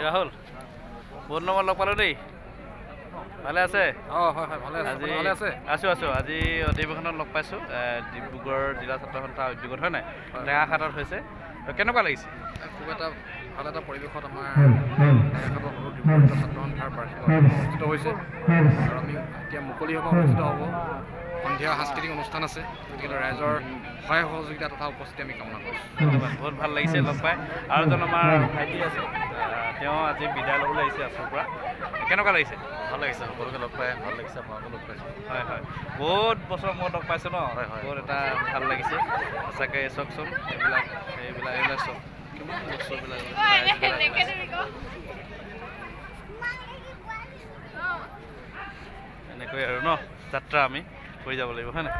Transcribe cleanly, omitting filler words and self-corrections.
ৰাহুল বহুত নম্বৰ লগ পালোঁ দেই ভালে আছে ভালে আছে আছোঁ আজি অধিৱেশনত লগ পাইছোঁ ডিব্ৰুগড় জিলা ছাত্ৰ সন্থাৰ উদ্যোগত হয় নাই টেঙাখাটত হৈছে কেনেকুৱা লাগিছে খুব এটা ভাল এটা পৰিৱেশত আমাৰ টেঙাখাটৰ সৰু ডিব্ৰুগড় ছাত্ৰ সন্থাৰ বাৰ্ষিক অনুষ্ঠিত হৈছে আৰু আমি এতিয়া মুকলি সভা অনুষ্ঠিত হ'ব সন্ধিয়া সাংস্কৃতিক অনুষ্ঠান আছে গতিকে ৰাইজৰ সহায় সহযোগিতা তথা উপস্থিতি আমি কামনা কৰিছোঁ ধন্যবাদ বহুত ভাল লাগিছে লগ পাই আৰু এজন আমাৰ ভাইটি আছে তেওঁ আজি বিদায় ল'বলৈ আহিছে আছৰ পৰা কেনেকুৱা লাগিছে ভাল লাগিছে সকলোকে লগ পাই ভাল লাগিছে আপোনালোকে লগ পাইছোঁ হয় বহুত বছৰ মূৰত লগ পাইছোঁ ন বহুত এটা ভাল লাগিছে সঁচাকৈ চাওকচোন এইবিলাক চাওক কিমান বস্তুবিলাক এনেকৈ আৰু ন যাত্ৰা আমি কৰি যাব লাগিব হয় নাই